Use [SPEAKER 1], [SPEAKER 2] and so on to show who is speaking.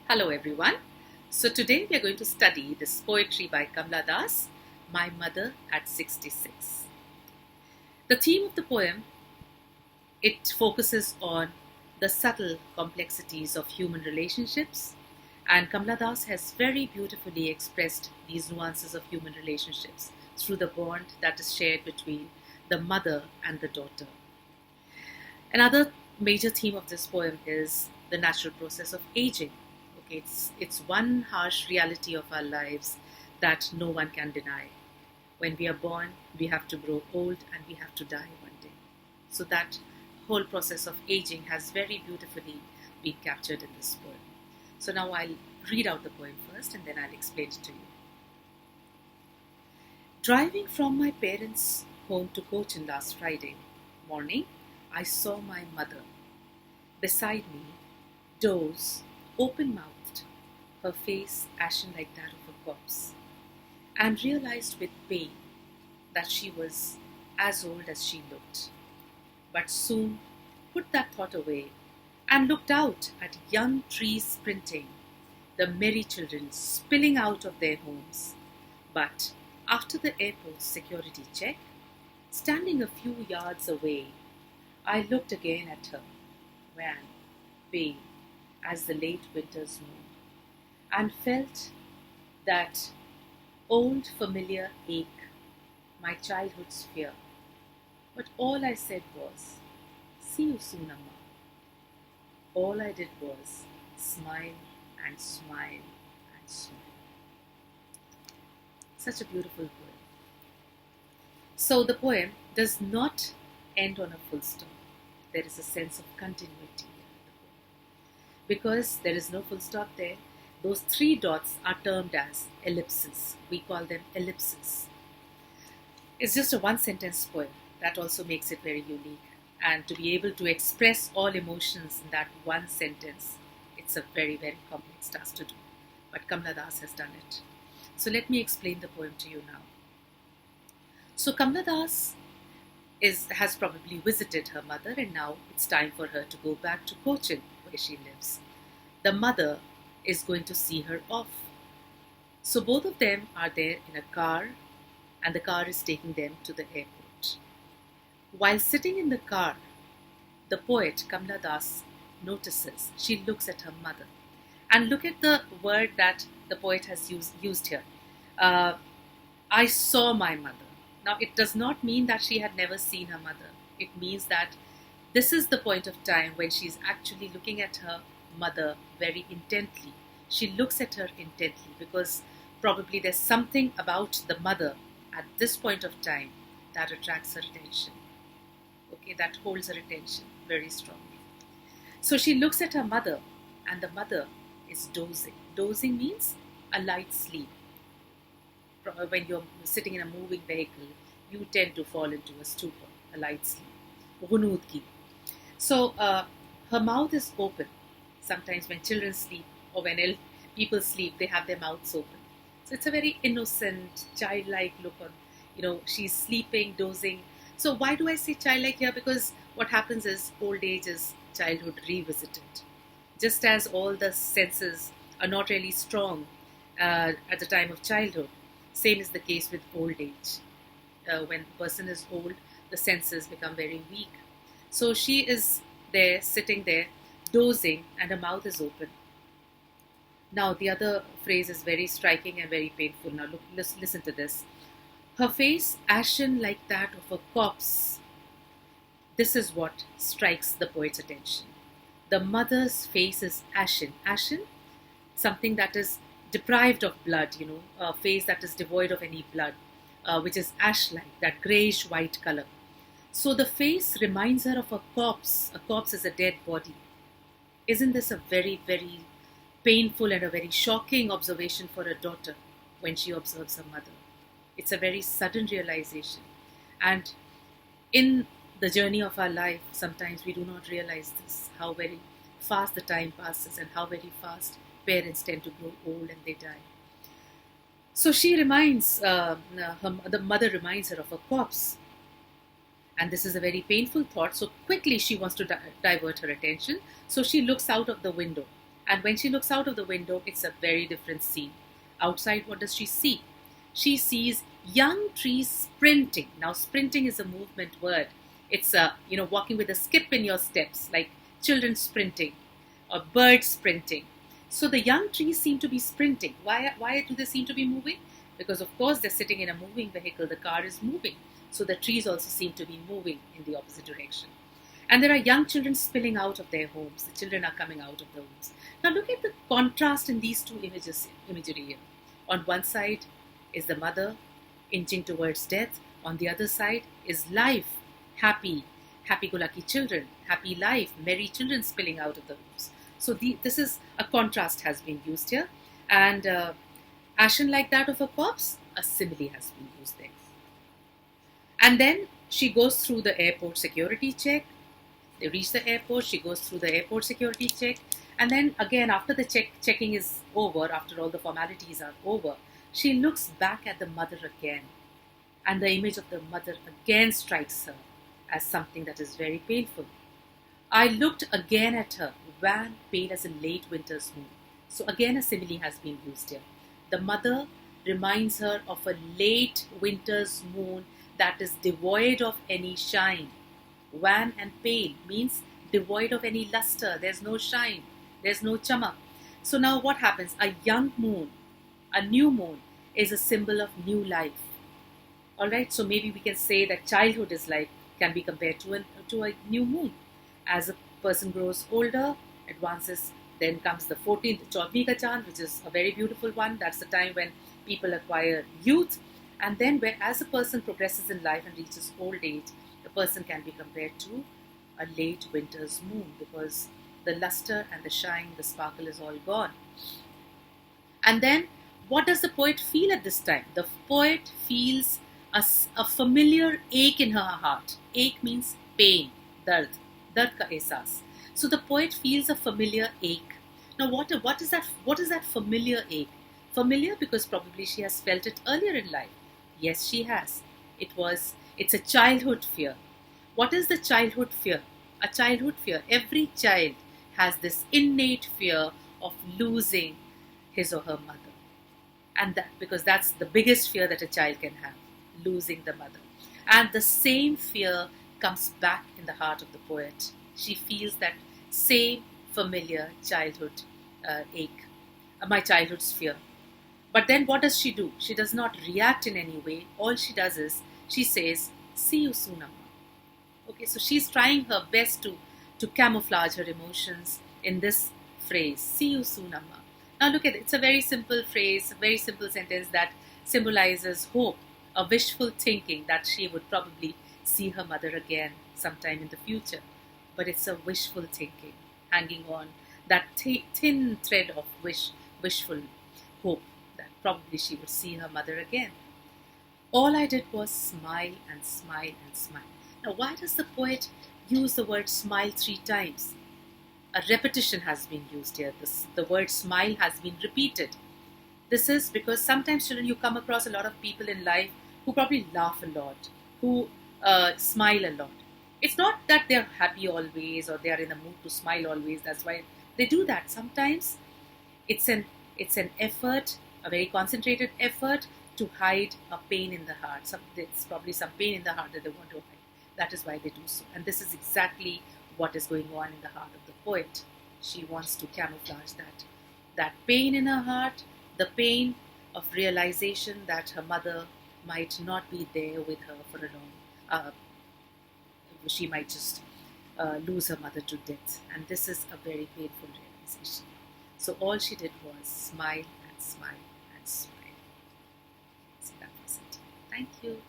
[SPEAKER 1] Hello everyone. So today we are going to study this poetry by Kamala, My Mother at 66. The theme of the poem, it focuses on the subtle complexities of human relationships, and Kamala has very beautifully expressed these nuances of human relationships through the bond that is shared between the mother and the daughter. Another major theme of this poem is the natural process of aging. Okay, it's one harsh reality of our lives that no one can deny. When we are born, we have to grow old and we have to die one day. So that whole process of aging has very beautifully been captured in this poem. So now I'll read out the poem first and then I'll explain it to you. Driving from my parents' home to Cochin last Friday morning, I saw my mother. Beside me, doze, open-mouthed, her face ashen like that of a corpse, and realized with pain that she was as old as she looked. But soon put that thought away and looked out at young trees sprinting, the merry children spilling out of their homes. But after the airport's security check, standing a few yards away, I looked again at her, wan, pale as the late winter's moon, and felt that old familiar ache, my childhood's fear. But all I said was, "See you soon, Amma." All I did was smile and smile and smile. Such a beautiful poem. So the poem does not end on a full stop. There is a sense of continuity here in the poem. Because there is no full stop there, those three dots are termed as ellipses. We call them ellipses. It's just a one sentence poem. That also makes it very unique. And to be able to express all emotions in that one sentence, it's a very, very complex task to do. But Kamala Das has done it. So let me explain the poem to you now. So Kamala Das has probably visited her mother, and now it's time for her to go back to Cochin, where she lives. The mother is going to see her off. So both of them are there in a car, and the car is taking them to the airport. While sitting in the car, the poet Kamala Das notices, she looks at her mother. And look at the word that the poet has used here. I saw my mother. Now, it does not mean that she had never seen her mother. It means that this is the point of time when she's actually looking at her mother very intently. She looks at her intently because probably there's something about the mother at this point of time that attracts her attention. Okay, that holds her attention very strongly. So she looks at her mother, and the mother is dozing. Dozing means a light sleep. When you're sitting in a moving vehicle, you tend to fall into a stupor, a light sleep. Ghunud ki. So her mouth is open. Sometimes when children sleep or when people sleep, they have their mouths open. So it's a very innocent, childlike look on, she's sleeping, dozing. So why do I say childlike here? Because what happens is old age is childhood revisited. Just as all the senses are not really strong at the time of childhood, same is the case with old age. When the person is old, the senses become very weak. So she is there, sitting there, dozing, and her mouth is open. Now, the other phrase is very striking and very painful. Now, listen to this. Her face ashen like that of a corpse. This is what strikes the poet's attention. The mother's face is ashen. Ashen, something that is deprived of blood, a face that is devoid of any blood, which is ash-like, that greyish-white color. So the face reminds her of a corpse. A corpse is a dead body. Isn't this a very, very painful and a very shocking observation for a daughter when she observes her mother? It's a very sudden realization. And in the journey of our life, sometimes we do not realize this, how very fast the time passes and how very fast parents tend to grow old and they die. So she reminds, the mother reminds her of a corpse. And this is a very painful thought. So quickly she wants to divert her attention. So she looks out of the window And when she looks out of the window, it's a very different scene. Outside, what does she see? She sees young trees sprinting. Now, sprinting is a movement word. It's walking with a skip in your steps, like children sprinting or birds sprinting. So the young trees seem to be sprinting. Why do they seem to be moving? Because of course they're sitting in a moving vehicle. The car is moving. So the trees also seem to be moving in the opposite direction. And there are young children spilling out of their homes. The children are coming out of the homes. Now look at the contrast in these two imagery here. On one side is the mother inching towards death. On the other side is life, happy-go-lucky children, happy life, merry children spilling out of the homes. So this is a contrast has been used here. And ashen like that of a corpse, a simile has been used there. And then she goes through the airport security check. They reach the airport, she goes through the airport security check. And then again, after the checking is over, after all the formalities are over, she looks back at the mother again. And the image of the mother again strikes her as something that is very painful. I looked again at her, wan, pale as a late winter's moon. So again a simile has been used here. The mother reminds her of a late winter's moon that is devoid of any shine. Wan and pale means devoid of any luster. There's no shine. There's no chamak. So now what happens? A young moon, a new moon, is a symbol of new life. Alright, so maybe we can say that childhood is like, can be compared to a new moon. As a person grows older, advances, then comes the 14th Chaudhvi ka Chand, which is a very beautiful one. That's the time when people acquire youth. And then as a person progresses in life and reaches old age, the person can be compared to a late winter's moon because the luster and the shine, the sparkle is all gone. And then what does the poet feel at this time? The poet feels a familiar ache in her heart. Ache means pain, dard ka ehsas. So the poet feels a familiar ache. Now what is that familiar ache? Familiar because probably she has felt it earlier in life. Yes, she has. It's a childhood fear. What is the childhood fear? A childhood fear. Every child has this innate fear of losing his or her mother. And that because that's the biggest fear that a child can have, losing the mother. And the same fear comes back in the heart of the poet. She feels that same familiar childhood ache, my childhood's fear. But then what does she do? She does not react in any way. All she does is, she says, see you soon, Amma. Okay, so she's trying her best to camouflage her emotions in this phrase, see you soon, Amma. Now look at it. It's a very simple phrase, a very simple sentence that symbolizes hope, a wishful thinking that she would probably see her mother again sometime in the future. But it's a wishful thinking, hanging on that thin thread of wishful hope that probably she would see her mother again. All I did was smile and smile and smile. Now, why does the poet use the word smile 3 times? A repetition has been used here. The word smile has been repeated. This is because sometimes, children, you come across a lot of people in life who probably laugh a lot, who smile a lot. It's not that they're happy always or they are in the mood to smile always. That's why they do that. Sometimes it's an effort, a very concentrated effort to hide a pain in the heart. It's probably some pain in the heart that they want to hide. That is why they do so. And this is exactly what is going on in the heart of the poet. She wants to camouflage that pain in her heart, the pain of realization that her mother might not be there with her for a long she might just lose her mother to death. And this is a very painful realization. So all she did was smile and smile and smile. So that was it. Thank you.